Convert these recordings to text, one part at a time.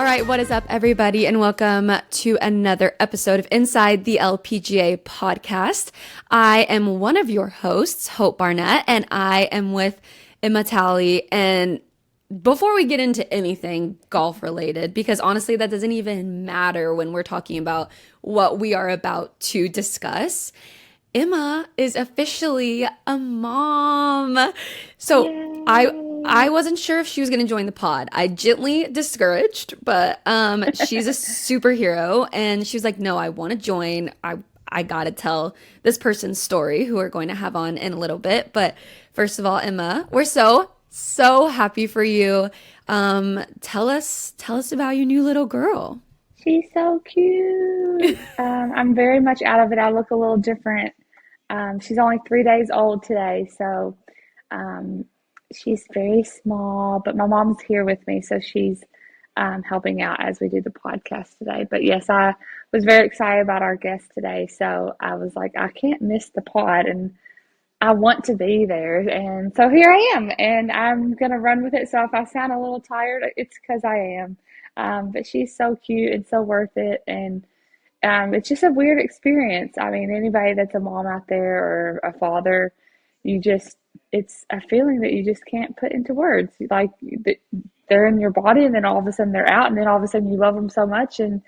right, what is up, everybody, and welcome to another episode of Inside the LPGA podcast. I am one of your hosts, Hope Barnett, and I am with Emma Talley. And before we get into anything golf related, because honestly, that doesn't even matter when we're talking about what we are about to discuss, Emma is officially a mom. So I wasn't sure if she was going to join the pod. I gently discouraged, but she's a superhero, and she was like, "No, I want to join. I got to tell this person's story, who we're going to have on in a little bit." But first of all, Emma, we're so happy for you. Tell us about your new little girl. She's so cute. I'm very much out of it. I look a little different. She's only 3 days old today, so um, she's very small, but my mom's here with me, so she's helping out as we do the podcast today. But yes, I was very excited about our guest today, so I was like, I can't miss the pod, and I want to be there. And so here I am, and I'm going to run with it. So if I sound a little tired, it's because I am. But she's so cute and so worth it. And it's just a weird experience. I mean, anybody that's a mom out there or a father, it's a feeling that you just can't put into words. Like they're in your body, and then all of a sudden they're out, and then all of a sudden you love them so much. And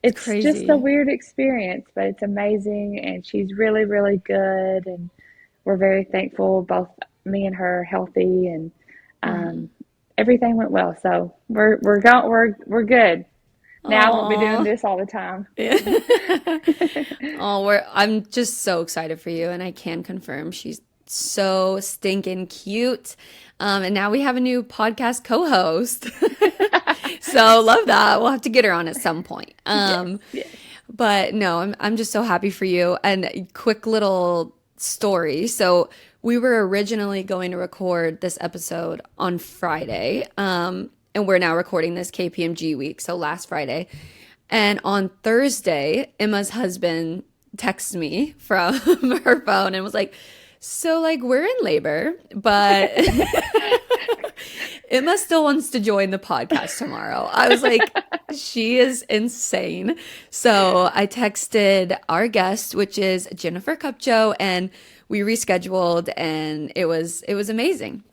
it's just a Crazy. weird experience, but it's amazing. And she's really, really good. And we're very thankful, both me and her, healthy, and Mm-hmm. everything went well. So we're good. Now I won't be doing Aw. this all the time. I'm just so excited for you, and I can confirm she's so stinking cute. And now we have a new podcast co-host. So love that. We'll have to get her on at some point. Yes, yes. But no, I'm just so happy for you. And quick little story. So we were originally going to record this episode on Friday. And we're now recording this KPMG week, so last Friday. And on Thursday, Emma's husband texted me from her phone and was like, "So, like, we're in labor, but Emma still wants to join the podcast tomorrow." I was like, she is insane. So I texted our guest, which is Jennifer Kupcho, and we rescheduled, and it was amazing.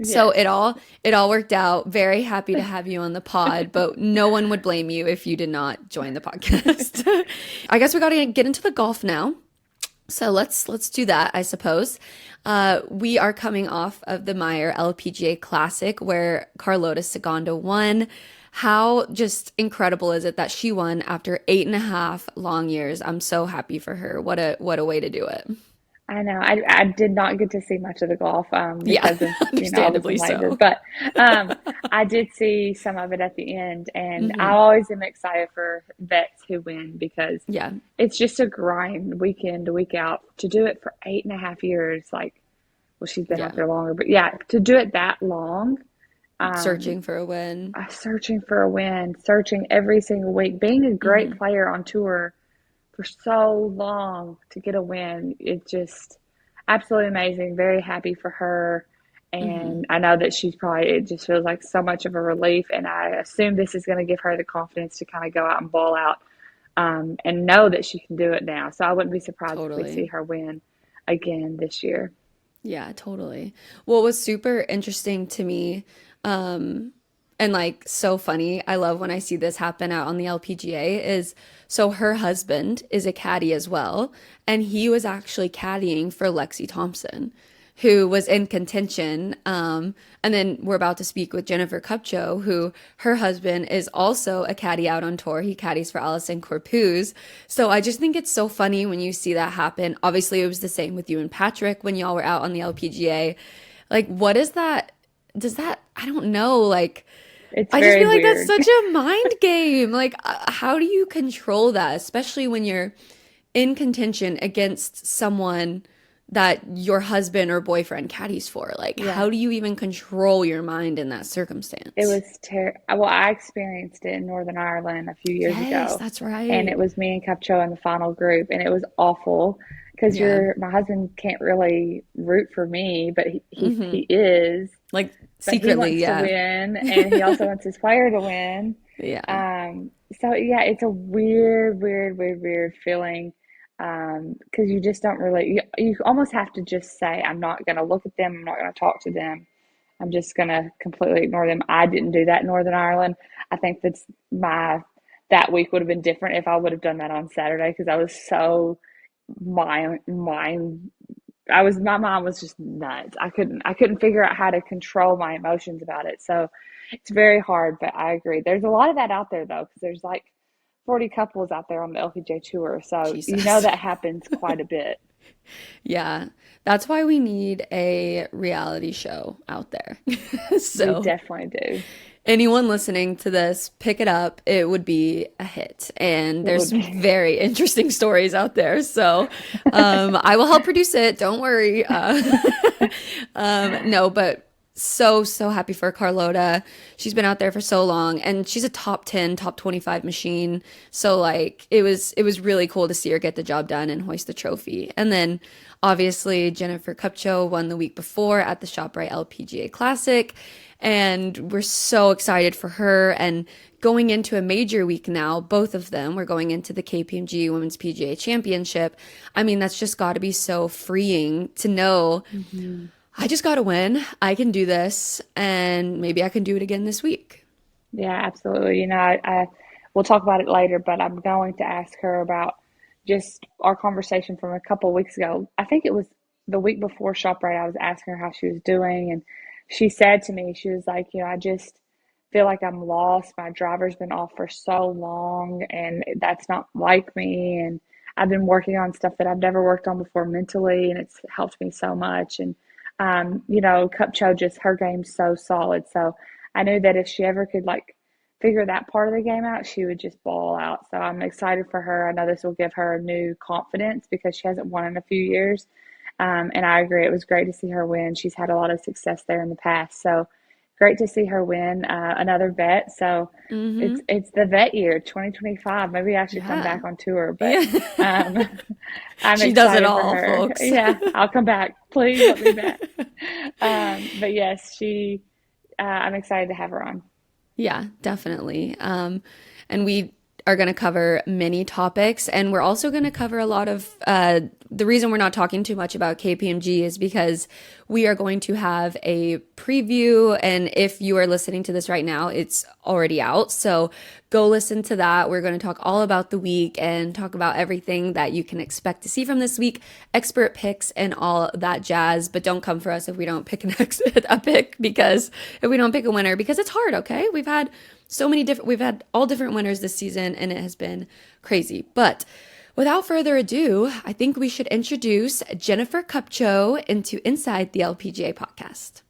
So Yes. it all worked out. Very happy to have you on the pod, but no one would blame you if you did not join the podcast. I guess we got to get into the golf now. So let's do that, I suppose. We are coming off of the Meyer LPGA Classic, where Carlota Saganda won. How just incredible is it that she won after 8.5 long years? I'm so happy for her. What a way to do it. I know. I did not get to see much of the golf Yeah, because of, I was in understandably labor, so. but I did see some of it at the end, and I Hmm. always am excited for vets who win because Yeah, it's just a grind week in to week out to do it for 8.5 years. Like, well, she's been out yeah. there longer, but yeah, to do it that long, um, Searching for a win. searching for a win, searching every single week, being a great Hmm. player on tour for so long to get a win. It just absolutely amazing. Very happy for her. Hmm. And I know that it just feels like so much of a relief. And I assume this is going to give her the confidence to kind of go out and ball out and know that she can do it now. So I wouldn't be surprised if we see Totally. her win again this year. Yeah, totally. What was super interesting to me, um, and like so funny, I love when I see this happen out on the LPGA, is so her husband is a caddy as well, and he was actually caddying for Lexi Thompson, who was in contention. And then we're about to speak with Jennifer Kupcho, who her husband is also a caddy out on tour. He caddies for Allison Corpuz. So I just think it's so funny when you see that happen. Obviously, it was the same with you and Patrick when y'all were out on the LPGA. Like, what is that? Does that, I don't know, like, It's I just very feel like that's weird. such a mind game. Like, how do you control that, especially when you're in contention against someone that your husband or boyfriend caddies for? Like, Yeah. how do you even control your mind in that It circumstance? was terrible. Well, I experienced it in Northern Ireland a few years Yes, ago, that's and right. it was me and Kupcho in the final group, and it was awful because Yeah. my husband can't really root for me, but he Hmm. is, Like, but he secretly, wants to yeah. win, and he also wants his player to win, Yeah. So yeah, it's a weird feeling. Because you just don't really, you almost have to just say, I'm not going to look at them. I'm not going to talk to them. I'm just going to completely ignore them. I didn't do that in Northern Ireland. I think that week would have been different if I would have done that on Saturday because I was so mind my mom was just nuts. I couldn't figure out how to control my emotions about it. So it's very hard, but I agree. There's a lot of that out there though, because there's like 40 couples out there on the LPGA tour. So Jesus. that happens quite a bit. Yeah. That's why we need a reality show out there. We So, definitely do. anyone listening to this, pick it up. It would be a hit. And It would there's be. very interesting stories out there. So, I will help produce it. Don't worry. No, but so happy for Carlota. She's been out there for so long and she's a top 10, top 25 machine. So like it was really cool to see her get the job done and hoist the trophy. And then obviously Jennifer Kupcho won the week before at the ShopRite LPGA Classic. And we're so excited for her and going into a major week now, both of them. We're going into the KPMG Women's PGA Championship. I mean, that's just got to be so freeing to know Mhm. I just got to win. I can do this, and maybe I can do it again this week. Yeah, absolutely. I we'll talk about it later, but I'm going to ask her about just our conversation from a couple of weeks ago. I think it was the week before ShopRite. I was asking her how she was doing, and she said to me, she was like, I just feel like I'm lost. My driver's been off for so long, and that's not like me. And I've been working on stuff that I've never worked on before mentally, and it's helped me so much. And Kupcho, just her game's so solid. So I knew that if she ever could like figure that part of the game out, she would just ball out. So I'm excited for her. I know this will give her a new confidence because she hasn't won in a few years. And I agree, it was great to see her win. She's had a lot of success there in the past. So great to see her win another vet. So Mm-hmm. it's the vet year, 2025. Maybe I should come Yeah. back on tour, but Yeah. um, I'm She does it excited for all, her. folks. Yeah, I'll come back. Please let me back. But yes, I'm excited to have her on. Yeah, definitely. And we are going to cover many topics, and we're also going to cover a lot of the reason we're not talking too much about KPMG is because we are going to have a preview. And if you are listening to this right now, it's already out. So go listen to that. We're going to talk all about the week and talk about everything that you can expect to see from this week, expert picks, and all that jazz. But don't come for us if we don't pick a pick because if we don't pick a winner, because it's hard, okay? We've had all different winners this season and it has been crazy. But without further ado, I think we should introduce Jennifer Kupcho into Inside the LPGA podcast.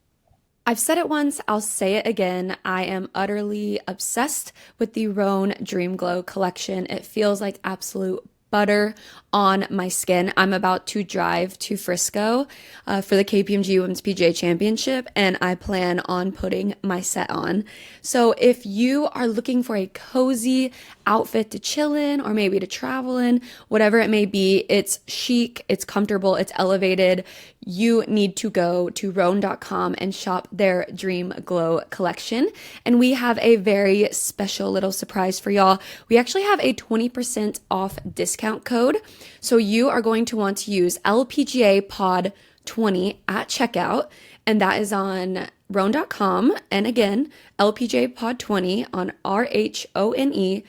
I've said it once, I'll say it again. I am utterly obsessed with the Rhone Dream Glow collection. It feels like absolute butter on my skin. I'm about to drive to Frisco for the KPMG Women's PGA Championship, and I plan on putting my set on. So if you are looking for a cozy outfit to chill in or maybe to travel in, whatever it may be, it's chic, it's comfortable, it's elevated. You need to go to Rhone.com and shop their Dream Glow collection. And we have a very special little surprise for y'all. We actually have a 20% off discount code. So you are going to want to use LPGA Pod 20 at checkout, and that is on Rhone.com. And again, LPGA Pod 20 on RHONE.com,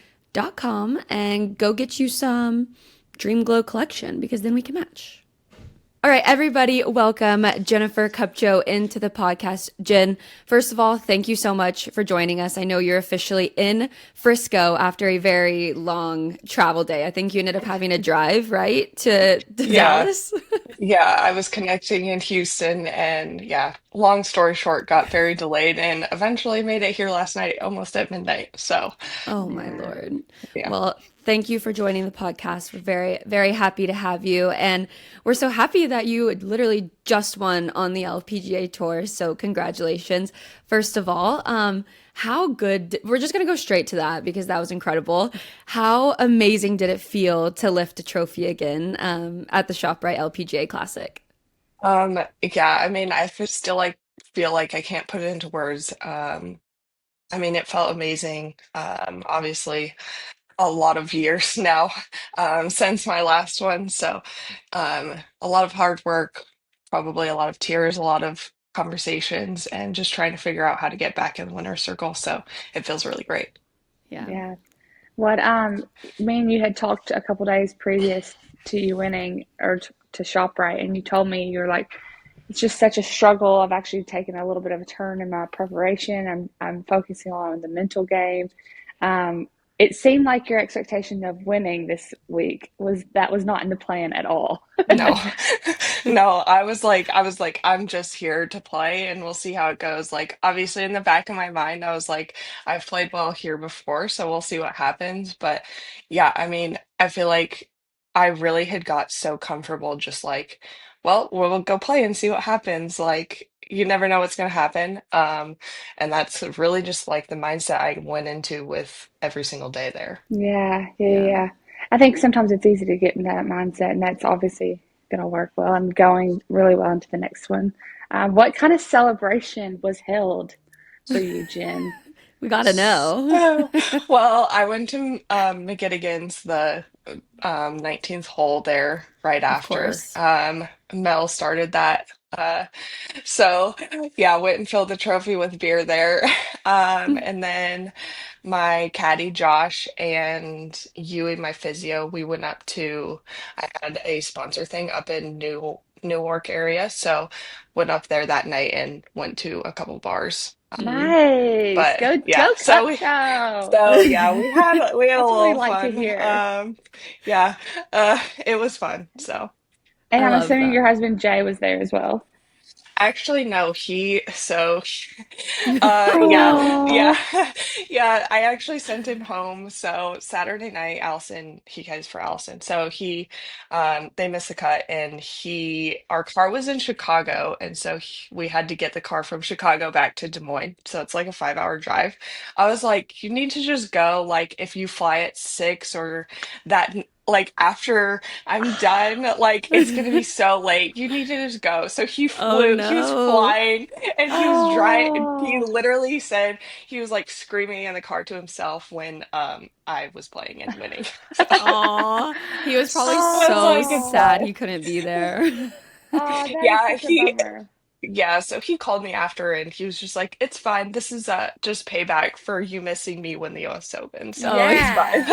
and go get you some Dream Glow collection because then we can match. All right, everybody, welcome Jennifer Kupcho into the podcast. Jen, first of all, thank you so much for joining us. I know you're officially in Frisco after a very long travel day. I think you ended up having to drive, right, to Yeah, Dallas? yeah, I was connecting in Houston and yeah, long story short, got very delayed and eventually made it here last night almost at midnight. So, Oh, my Yeah. Lord. yeah. Well, thank you for joining the podcast. We're very happy to have you. And we're so happy that you literally just won on the LPGA Tour. So, congratulations. First of all, how good, we're just going to go straight to that because that was incredible. How amazing did it feel to lift a trophy again at the ShopRite LPGA Classic? Yeah, I mean, still like feel like I can't put it into words. I mean, it felt amazing. Obviously, a lot of years now since my last one. So, a lot of hard work, probably a lot of tears, a lot of conversations, and just trying to figure out how to get back in the winner's circle. So, it feels really great. Yeah. Yeah. What me and you had talked a couple days previous to you winning or to ShopRite, and you told me you're like it's just such a struggle. I've actually taken a little bit of a turn in my preparation. I'm focusing on the mental game. Um, it seemed like your expectation of winning this week was not in the plan at all. No, no, I'm just here to play and we'll see how it goes. Like, obviously, in the back of my mind, I was like, I've played well here before, so we'll see what happens. But yeah, I mean, I feel like I really had got so comfortable, just like, well, we'll go play and see what happens. Like, you never know what's going to happen. And that's really just like the mindset I went into with every single day there. Yeah, yeah, yeah. Yeah. Yeah. I think sometimes it's easy to get in that mindset, and that's obviously going to work well. I'm going really well into the next one. What kind of celebration was held for you, Jen? We got to know. So, well, I went to McGettigan's, the 19th hole there right Of after course. Mel started that. So, yeah, went and filled the trophy with beer there. And then my caddy Josh and Yui, my physio, we went up to, I had a sponsor thing up in Newark area, so went up there that night and went to a couple bars. Mm. Nice. But Go yeah, go Kupcho. so yeah, we had a That's what we little like to fun. hear. Yeah, it was fun. So And I I'm love assuming that. your husband Jay was there as well. actually, no, yeah, yeah, Oh, yeah. I actually sent him home. So Saturday night, Allison, he cares for Allison. So they missed the cut, and our car was in Chicago, and so we had to get the car from Chicago back to Des Moines. So it's like a 5 hour drive. I was like, you need to just go. Like, if you fly at 6 or that. Like after I'm done, like it's gonna be so late. You need to just go. So Oh he was no. flying and he was driving. He oh, literally said he was like screaming in the car to himself when I was playing and winning. So Aw. He was probably I was so like, it's sad oh, fine. he couldn't be there. oh, that is Yeah, such a bummer. so he called me after and he was just like, it's fine. This is just payback for you missing me when the US Open. So Oh, it's fine.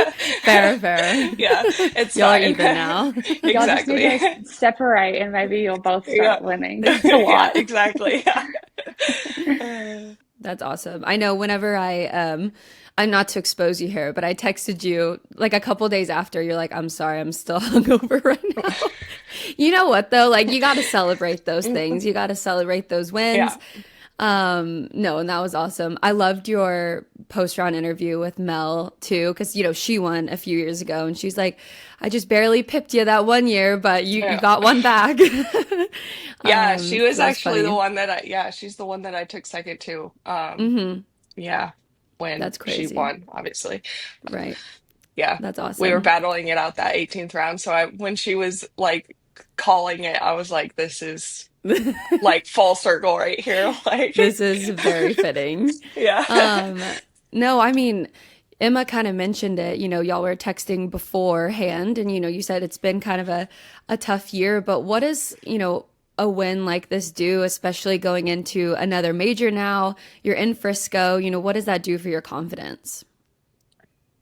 Yeah. fair, fair. Yeah, it's Y'all are fine. even now. Y'all just need Exactly. to separate and maybe you'll both Yeah. start winning. That's a Yeah, lot. exactly. Yeah. That's awesome. I know whenever I'm not to expose you here, but I texted you like a couple days after, you're like, I'm sorry, I'm still hungover right now. You know what though? Like you got to celebrate those things. You got to celebrate those wins. Yeah. No, and that was awesome. I loved your post round interview with Mel too, because she won a few years ago, and she's like, "I just barely pipped you that one year, but you Yeah. got one back." Yeah, she was So it was actually the funny. one she's the one that I took second to. Hmm. Yeah, when That's she crazy, won, obviously. right? Yeah, That's we were awesome. battling it out that 18th round. So when she was like calling it, I was like, this is like full circle right here. Like, This is very fitting. yeah. Um, no, I mean, Emma kind of mentioned it. Y'all were texting beforehand, and you said it's been kind of a tough year, but what does, a win like this do, especially going into another major now? You're in Frisco, what does that do for your confidence?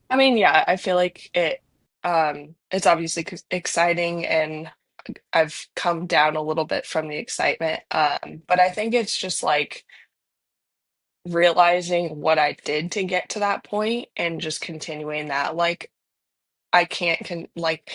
I mean, yeah, I feel like it's obviously exciting and I've come down a little bit from the excitement. But I think it's just like realizing what I did to get to that point and just continuing that. Like I can't like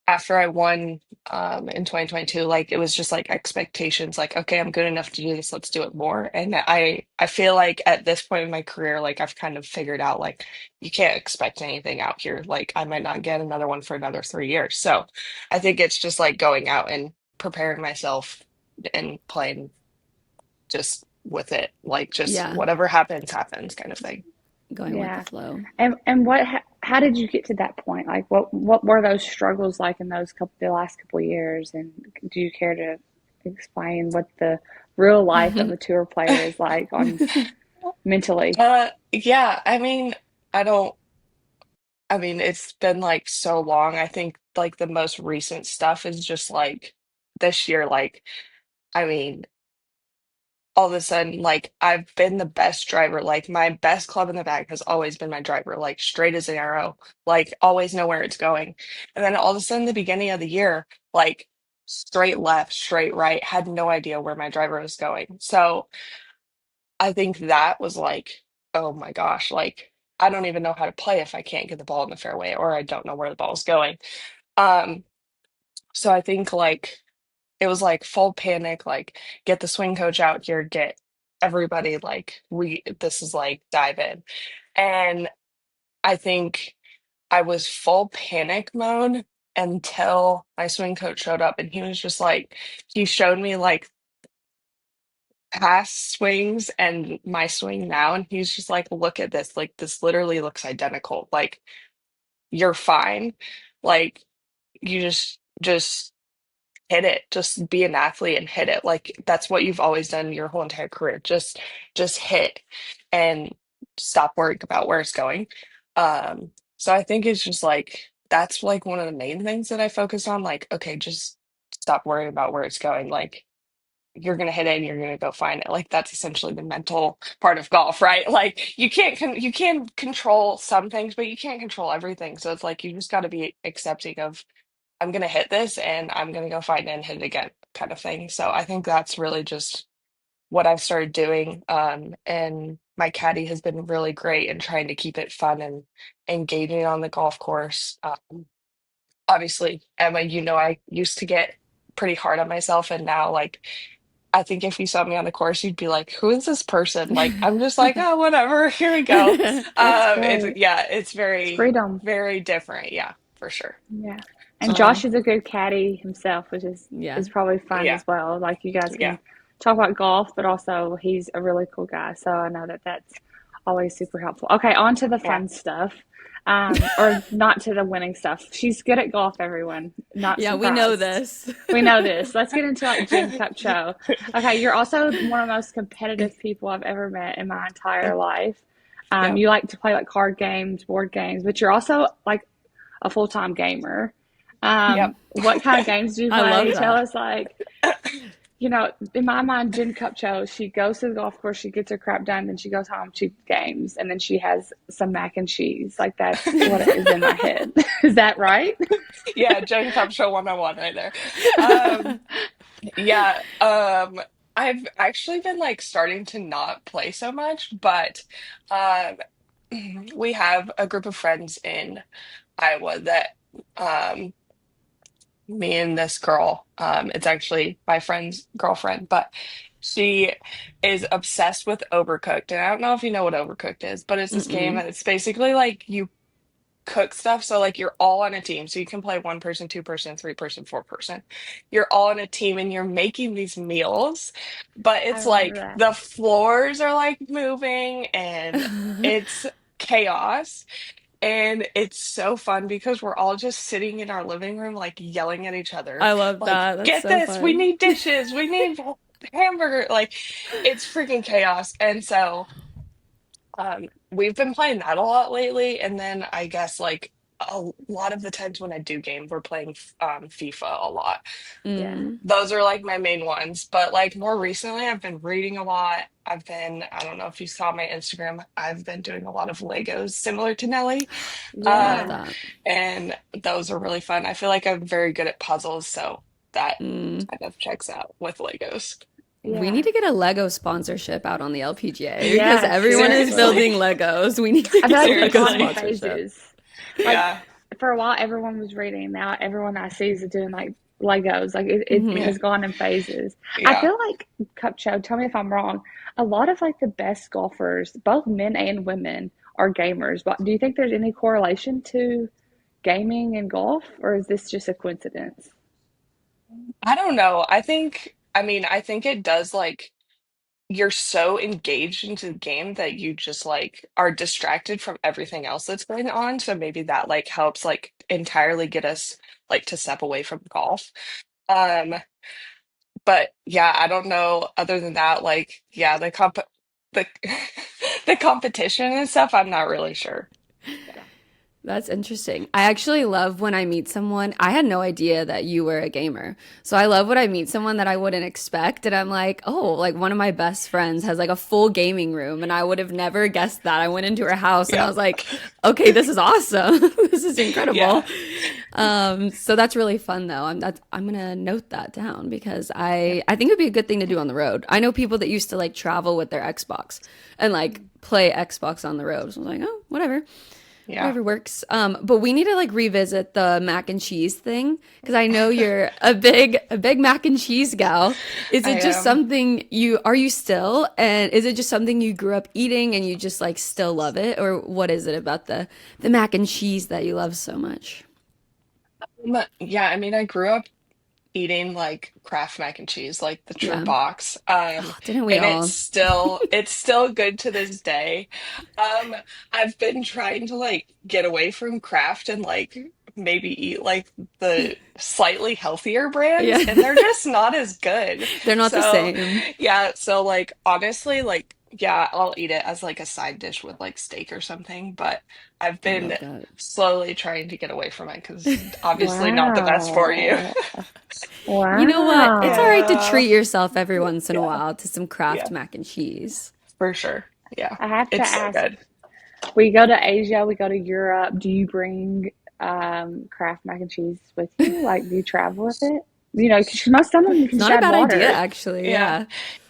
after I won in 2022, like it was just like expectations, like, okay, I'm good enough to do this, let's do it more. And I feel like at this point in my career, like I've kind of figured out like you can't expect anything out here. Like I might not get another one for another 3 years. So I think it's just like going out and preparing myself and playing just with it, like just Yeah, whatever happens, happens kind of thing. going with the Yeah. flow. And how did you get to that point? Like what were those struggles like in the last couple of years? And do you care to explain what the real life of a tour player is like on mentally? Yeah, I mean, I don't I mean, it's been like so long. I think like the most recent stuff is just like this year, like, I mean, all of a sudden, like I've been the best driver. Like my best club in the bag has always been my driver, like straight as an arrow, like always know where it's going. And then all of a sudden, the beginning of the year, like straight left, straight right, had no idea where my driver was going. So I think that was like, oh my gosh, like I don't even know how to play if I can't get the ball in the fairway or I don't know where the ball's going. Um, so I think like it was like full panic, like get the swing coach out here, get everybody like we this is like dive in. And I think I was full panic mode until my swing coach showed up and he was just like he showed me like past swings and my swing now and he's just like look at this, like this literally looks identical, like you're fine, like you just hit it, just be an athlete and hit it, like that's what you've always done your whole entire career, just hit and stop worrying about where it's going. So I think it's just like that's like one of the main things that I focus on, like okay, just stop worrying about where it's going, like you're going to hit it and you're going to go find it. Like that's essentially the mental part of golf, right? Like you can control some things, but you can't control everything. So it's like you just got to be accepting of I'm going to hit this and I'm going to go find it and hit it again kind of thing. So I think that's really just what I've started doing. And my caddy has been really great in trying to keep it fun and engaging on the golf course. Obviously, Emma, you know, I used to get pretty hard on myself and now like I think if you saw me on the course, you'd be like, "Who is this person?" Like, I'm just like, "Oh, whatever. Here we go." That's It's great. yeah, it's It's very, freedom. very different. Yeah, for sure. Yeah. And So, Josh is a good caddy himself, which Yeah. is probably fun yeah, as well. Like you guys yeah, can talk about golf, but also he's a really cool guy. So I know that that's always super helpful. Okay, on to the yeah. fun stuff. Or not to the winning stuff. She's good at golf, everyone. Not Yeah, we know surprised. this. We know this. Let's get into like Gin Kupcho. Okay, you're also one of the most competitive people I've ever met in my entire life. Yep, You like to play like card games, board games, but you're also like a full-time gamer. yep. What kind of games do you I love play? Tell that. us, like, in my mind, Jen Kupcho, she goes to the golf course, she gets her crap done, then she goes home, she games, and then she has some mac and cheese. Like, that's what is in my head. Is that right? Yeah, Jen Kupcho 101 right there. Um, yeah, I've actually been like starting to not play so much, but um, we have a group of friends in Iowa that um me and this girl, it's actually my friend's girlfriend, but she is obsessed with Overcooked. And I don't know if you know what Overcooked is, but it's this game Mm-mm. and it's basically like you cook stuff. So like you're all on a team. So you can play one person, two person, three person, four person. You're all on a team and you're making these meals, but I it's remember like that. the floors are like moving and it's chaos. And it's so fun because we're all just sitting in our living room, like yelling at each other, I love like, that. That's get so this, we fun. need dishes, we need hamburger. Like, it's freaking chaos. And so, we've been playing that a lot lately. And then I guess, like, a lot of the times when I do game, we're playing FIFA a lot. Yeah. Mm. Those are like my main ones. But like more recently, I've been reading a lot. I don't know if you saw my Instagram, I've been doing a lot of Legos similar to Nelly. I love Um, Yeah. that. and those are really fun. I feel like I'm very good at puzzles, so that Mm. kind of checks out with Legos. We need Yeah. to get a Lego sponsorship out on the LPGA because Yes, everyone is seriously. building Legos. We need to I feel get a like it's Lego gone in Seriously. sponsorship. phases. Like Yeah. for a while, everyone was reading. Now everyone I see is doing like Legos. Like it Yeah. Hmm. has gone in phases. I Yeah. feel like Cupcho. Tell me if I'm wrong. A lot of like the best golfers, both men and women, are gamers. But do you think there's any correlation to gaming and golf, or is this just a coincidence? I don't know. I think it does like you're so engaged into the game that you just like are distracted from everything else that's going on. So maybe that like helps like entirely get us like to step away from golf. Um, but yeah, I don't know. Other than that, like, yeah, the the competition and stuff, I'm not really sure. Yeah. That's interesting. I actually love when I meet someone. I had no idea that you were a gamer. So I love when I meet someone that I wouldn't expect. And I'm like, oh, like one of my best friends has like a full gaming room. And I would have never guessed that. I went into her house and I Yeah. was like, okay, this is awesome. This is incredible. Yeah. So that's really fun though. I'm gonna note that down because I think it would be a good thing to do on the road. I know people that used to like travel with their Xbox and like play Xbox on the road. So I was like, oh, whatever. Yeah. Whatever works. But we need to like revisit the mac and cheese thing because I know you're a big mac and cheese gal. Is I it just am. something you are you still? And is it just something you grew up eating and you just like still love it? Or what is it about the mac and cheese that you love so much? Yeah, I mean, I grew up eating like Kraft mac and cheese, like the true Yeah. box. Oh, didn't we And all? it's still good to this day. Um, I've been trying to like get away from Kraft and like maybe eat like the slightly healthier brands, Yeah. and they're just not as good. They're not the So same. yeah, so like honestly, like yeah, I'll eat it as like a side dish with like steak or something, but I've I been love that. slowly trying to get away from it because obviously not the best for you. Wow. You know what? It's all right to Wow. treat yourself every once in a Yeah, while to some Kraft yeah, mac and cheese. for sure. Yeah, I have to it's so ask, good. we go to Asia, we go to Europe. Do you bring Kraft mac and cheese with you? Like, do you travel with it? You know, because most of them you It's can not just a add bad idea, water. actually. Yeah. Yeah.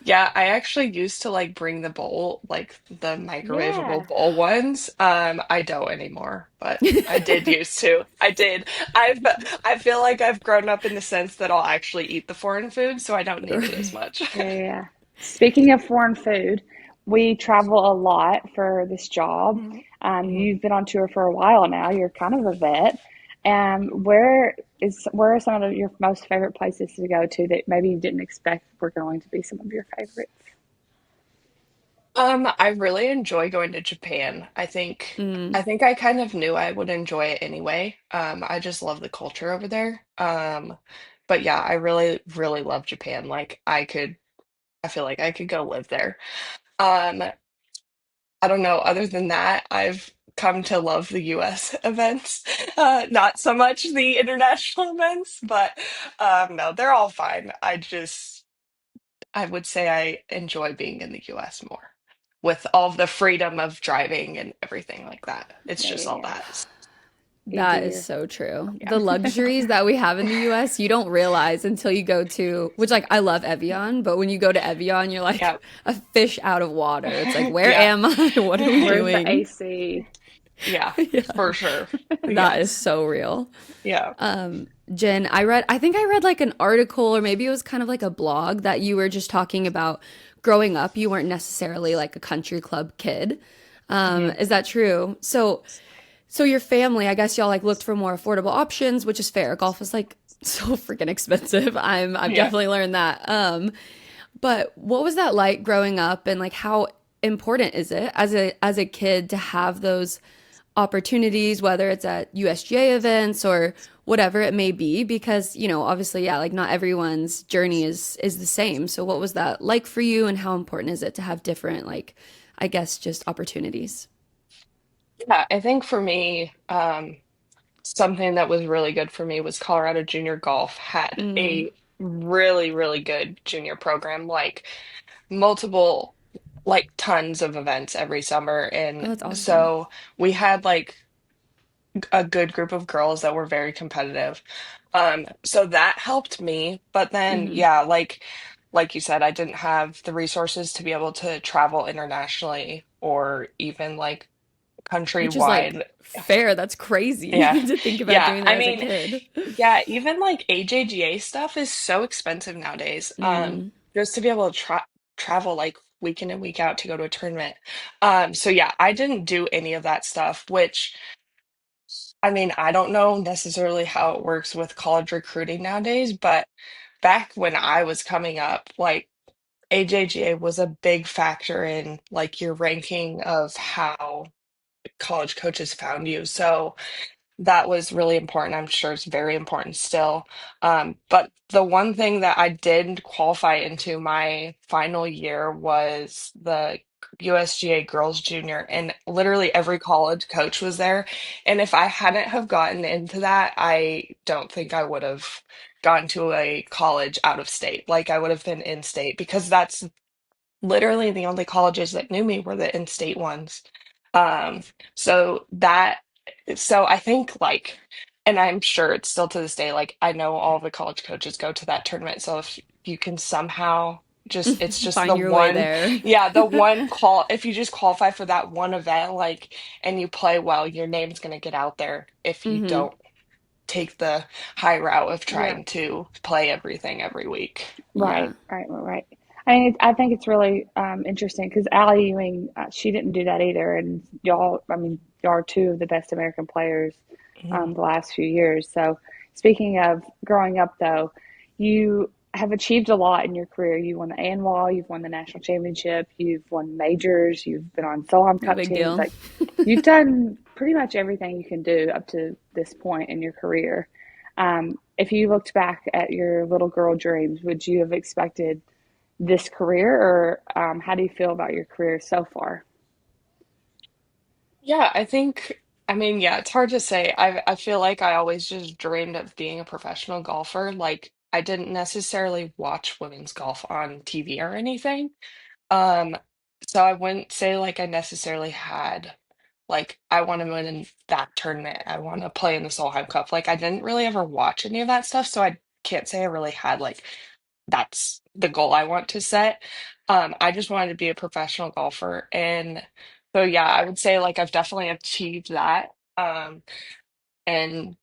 Yeah, I actually used to like bring the bowl, like the microwavable Yeah. bowl ones. I don't anymore, but I did used to. I did. I've I feel like I've grown up in the sense that I'll actually eat the foreign food, so I don't need it as Right. much. Yeah, yeah, yeah. Speaking of foreign food, we travel a lot for this job. Mhm. You've been on tour for a while now. You're kind of a vet. Where are some of your most favorite places to go to that maybe you didn't expect were going to be some of your favorites? I really enjoy going to Japan. Mm. I think I kind of knew I would enjoy it anyway. I just love the culture over there. But yeah, I really, really love Japan. I feel like I could go live there. Um, I don't know. Other than that, I've come to love the US events. Not so much the international events, but no, they're all fine. I would say I enjoy being in the US more with all of the freedom of driving and everything like that. It's Yeah, just yeah, all yeah. that. That is Easier. so true. Yeah. The luxuries that we have in the US, you don't realize until you go to, which like I love Evian, but when you go to Evian, you're like Yeah. a fish out of water. It's like, where Yeah. am I? What are we Where's the doing? AC? Yeah, Yeah, for sure. that is Yes. so real. Yeah. Jen, I think I read like an article or maybe it was kind of like a blog that you were just talking about growing up. You weren't necessarily like a country club kid. Mhm. Is that true? So your family, I guess y'all like looked for more affordable options, which is fair. Golf is like so freaking expensive. I've Yeah. definitely learned that. But what was that like growing up and like how important is it as a kid to have those opportunities, whether it's at USGA events or whatever it may be? Because, you know, obviously, yeah, like not everyone's journey is the same. So what was that like for you and how important is it to have different like I guess just opportunities? Yeah, I think for me, something that was really good for me was Colorado Junior Golf had Mm. a really, really good junior program, like multiple, like tons of events every summer. Oh, And that's awesome. so we had like a good group of girls that were very competitive. So that helped me. But then, Hmm. yeah, like you said, I didn't have the resources to be able to travel internationally or even like Which is like countrywide. fair. That's crazy Yeah. even to think about Yeah. doing I that as a mean, kid. yeah, even like AJGA stuff is so expensive nowadays. Mm. Just to be able to travel like week in and week out to go to a tournament. So yeah, I didn't do any of that stuff, which I mean, I don't know necessarily how it works with college recruiting nowadays, but back when I was coming up, like AJGA was a big factor in like your ranking of how college coaches found you. So that was really important. I'm sure it's very important still. But the one thing that I did qualify into my final year was the USGA Girls Junior, and literally every college coach was there. And if I hadn't have gotten into that, I don't think I would have gone to a college out of state. Like I would have been in state because that's literally the only colleges that knew me were the in-state ones. Um, so that, so I think like, and I'm sure it's still to this day, like I know all the college coaches go to that tournament. So if you can somehow just, it's just the Find your way one, there. yeah, the one call, if you just qualify for that one event, like, and you play well, your name's going to get out there if you Hmm. don't take the high route of Yeah. trying to play everything every week. Right, Yeah. right, right, right. I mean, I think it's really interesting because Allie Ewing, she didn't do that either, and y'all, I mean, y'all are two of the best American players Mhm. the last few years. So, speaking of growing up, though, you have achieved a lot in your career. You won the ANWA, you've won the national championship, you've won majors, you've been on Soulheim No Cup big teams. deal. Like, you've done pretty much everything you can do up to this point in your career. If you looked back at your little girl dreams, would you have expected this career, or how do you feel about your career so far? Yeah, I think, I mean, yeah, it's hard to say. I feel like I always just dreamed of being a professional golfer. Like I didn't necessarily watch women's golf on TV or anything. Um, so I wouldn't say like I necessarily had like I want to win in that tournament. I want to play in the Soulheim Cup. Like I didn't really ever watch any of that stuff, so I can't say I really had like that's the goal I want to set. I just wanted to be a professional golfer. And so, yeah, I would say like I've definitely achieved that. And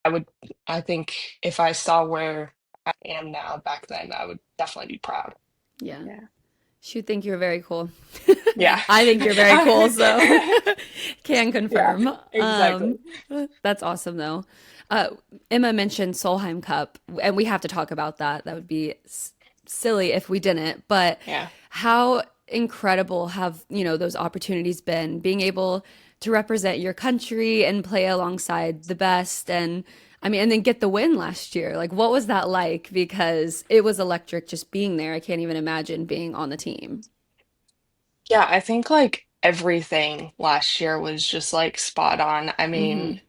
I would, I think if I saw where I am now back then, I would definitely be proud. Yeah. Yeah, Should think you're very cool. Yeah. I think you're very cool, so can Yeah, confirm. exactly. That's awesome though. Uh, Emma mentioned Solheim Cup, and we have to talk about that. That would be silly if we didn't. But Yeah. how incredible have, those opportunities been, being able to represent your country and play alongside the best, and I mean, and then get the win last year. Like, what was that like? Because it was electric just being there. I can't even imagine being on the team. Yeah, I think like everything last year was just like spot on. I Hmm. mean,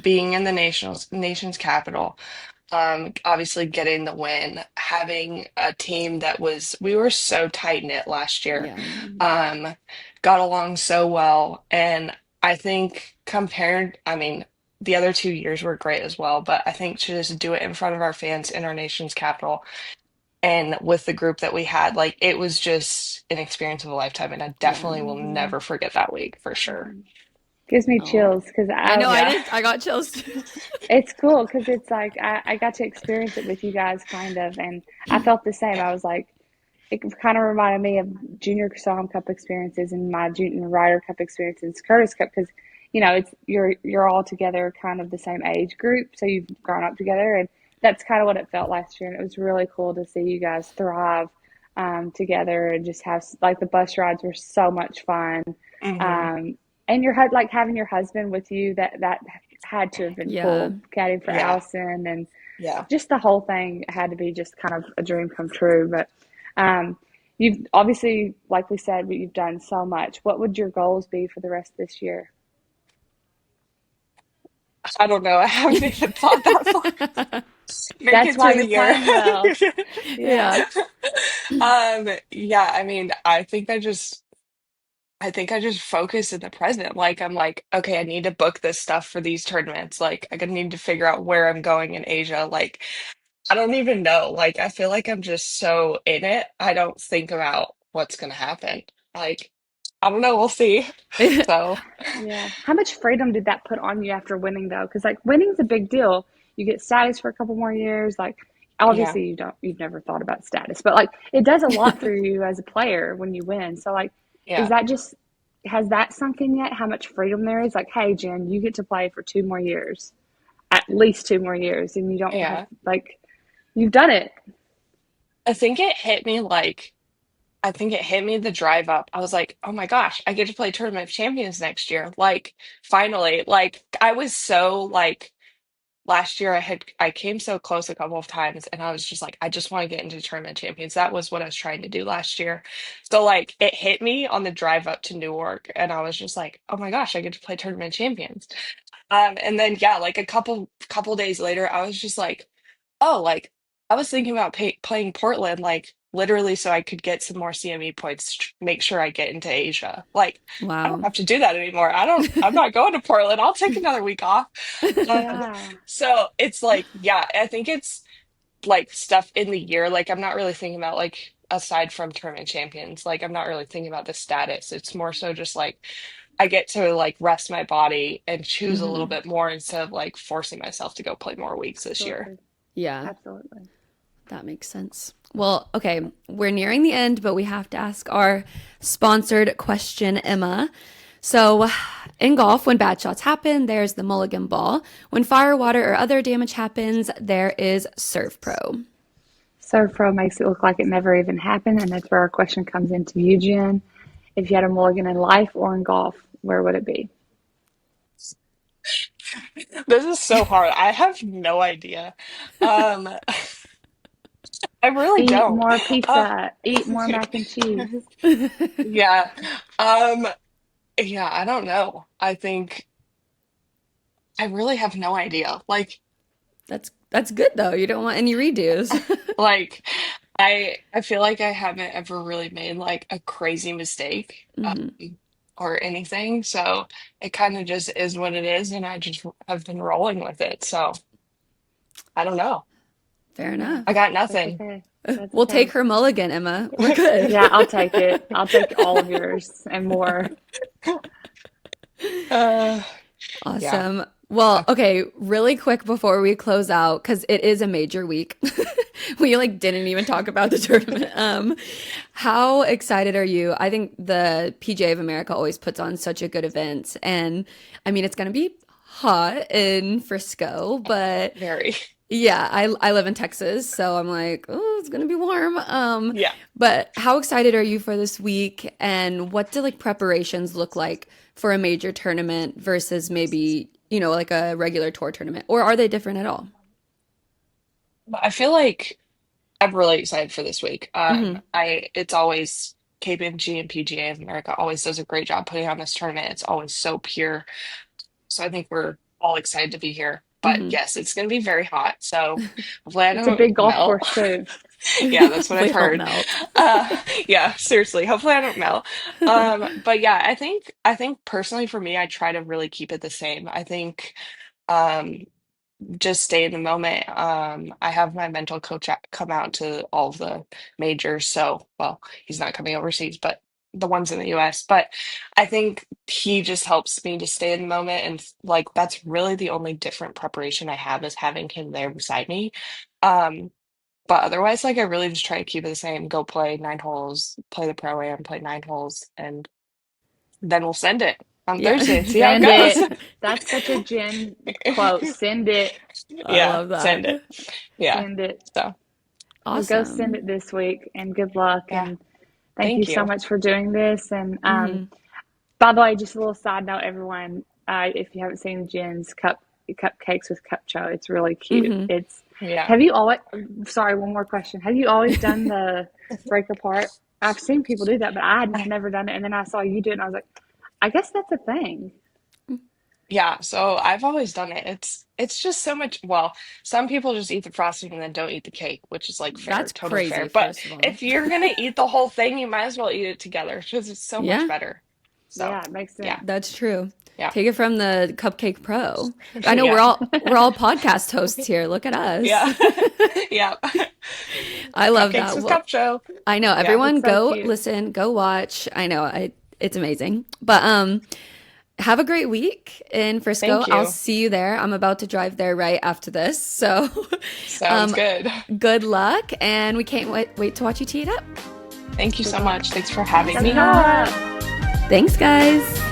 being in the nation's capital, obviously getting the win, having a team that was we were so tight knit last year, Yeah. um, got along so well, and I think compared, I mean, the other 2 years were great as well, but I think to just do it in front of our fans in our nation's capital and with the group that we had, like it was just an experience of a lifetime, and I Yeah. definitely will never forget that week for sure. gives me Oh, chills because I know I Yeah. did. I got chills too. it's cool because it's like I got to experience it with you guys, kind of, and I felt the same. I was like, it kind of reminded me of junior Soham Cup experiences and my junior Ryder Cup experiences, Curtis Cup, because it's you're all together, kind of the same age group, so you've grown up together, and that's kind of what it felt last year, and it was really cool to see you guys thrive together and just have like the bus rides were so much fun, Hmm. um, and like having your husband with you that had to have been Yeah. cool, caddying for Yeah. Allison and Yeah. just the whole thing had to be just kind of a dream come true. But um, you've obviously, like we said, you've done so much. What would your goals be for the rest of this year? I don't know. I haven't even thought that far. Make That's it why through the you're year. playing well. Yeah. Yeah. Yeah, I mean, I think I just focus in the present. Like I'm like, okay, I need to book this stuff for these tournaments. Like I need to figure out where I'm going in Asia. Like I don't even know. Like I feel like I'm just so in it. I don't think about what's gonna happen. Like I don't know, we'll see. So, Yeah. How much freedom did that put on you after winning though? Because like winning's a big deal. You get status for a couple more years. Like yeah. obviously you've never thought about status, but like it does a lot for you as a player when you win. So like, is Yeah. that just has that sunk in yet? How much freedom there is? Like, hey, Jen, you get to play for 2 more years, at least 2 more years, and you don't have Yeah. like you've done it. I think it hit me like I think it hit me the drive up. I was like, oh my gosh, I get to play Tournament of Champions next year. Like, finally. Like, I was so like last year I came so close a couple of times, and I was just like, I just want to get into tournament champions. That was what I was trying to do last year. So like it hit me on the drive up to Newark, and I was just like, oh my gosh, I get to play tournament champions. And then yeah, like a couple days later, I was just like, oh, like I was thinking about playing Portland, like literally, so I could get some more CME points to make sure I get into Asia. Like I don't Wow. have to do that anymore. I'm not going to Portland. I'll take another week off. Yeah. So it's like, yeah, I think it's like stuff in the year. Like I'm not really thinking about like aside from tournament champions, like I'm not really thinking about the status. It's more so just like I get to like rest my body and choose a little Hmm. bit more instead of like forcing myself to go play more weeks this year. Absolutely. Yeah, Absolutely. that makes sense. Well, okay, we're nearing the end, but we have to ask our sponsored question, Emma. So, in golf, when bad shots happen, there's the mulligan ball. When fire, water, or other damage happens, there is Serve Pro. Serve Pro makes it look like it never even happened, and that's where our question comes into you, Jen. If you had a mulligan in life or in golf, where would it be? This is so hard. I have no idea. Um, I really Eat don't. more Uh, pizza, eat more mac and cheese. yeah. Um, yeah, I don't know. I think I really have no idea. That's good though. You don't want any redos. Like I feel like I haven't ever really made like a crazy mistake Hmm. or anything. So it kind of just is what it is, and I just have been rolling with it. So I don't know. Fair Yeah, I enough. got that's nothing. okay. That's We'll okay. take her mulligan, Emma. We're good. Yeah, I'll take it. I'll take all of yours and more. Uh, yeah. Awesome. Well, okay, really quick before we close out, because it is a major week. We like didn't even talk about the tournament. How excited are you? I think the PGA of America always puts on such a good event, and I mean it's gonna be hot in Frisco, but Very. yeah, I live in Texas, so I'm like, oh, it's gonna be warm. Yeah. But how excited are you for this week, and what do like preparations look like for a major tournament versus maybe, like a regular tour tournament, or are they different at all? But I feel like I'm really excited for this week. Hmm. It's always KPMG and PGA of America always does a great job putting on this tournament. It's always so pure. So I think we're all excited to be here. But Hmm. yes, it's going to be very hot. So hopefully I It's a don't big golf melt. course too. Yeah, that's what I've Hopefully don't heard. melt. Yeah, seriously. Hopefully I don't melt. But yeah, I think personally for me, I try to really keep it the same. I think um just stay in the moment. I have my mental coach come out to all of the majors. So, well, he's not coming overseas, but the ones in the US. But I think he just helps me to stay in the moment. And like, that's really the only different preparation I have is having him there beside me. Um, but otherwise, like, I really just try to keep it the same. Go play 9 holes, play the pro am, play 9 holes, and then we'll send it on Yeah. Thursday and see how it Send goes. it. That's such a Jen quote. Send it. I Yeah, love send that. it. Yeah. Send it. So, Well, go send Awesome. it this week and good luck. yeah. And thank you Thank so you. much for doing this. And Hmm. by the way, just a little side note, everyone, if you haven't seen Jen's cupcakes with Kupcho, it's really cute. Hmm. It's Yeah. Have you always, sorry, one more question. Have you always done the break apart? I've seen people do that, but I had I- never done it. And then I saw you do it, and I was like, I guess that's a thing. Yeah, so I've always done it. It's just so much, well, some people just eat the frosting and then don't eat the cake, which is like fair, That's totally fair. crazy, But first of all. if you're gonna eat the whole thing, you might as well eat it together because it's so much Yeah, better. So, Yeah, it makes yeah. sense. that's true. Yeah. Take it from the Cupcake Pro. I know we're Yeah. all we're all podcast hosts here. Look at us. Yeah. Yeah. I love Cupcakes that. with Well, Cup Show. I know Yeah. everyone It's so go cute. listen, go watch. I know it's amazing. But have a great week in Frisco. Thank I'll you. see you there. I'm about to drive there right after this. So Sounds um good. good luck and we can't wait to watch you tee it up. Thank you Good so luck. much. Thanks for having Good me. luck. Thanks guys.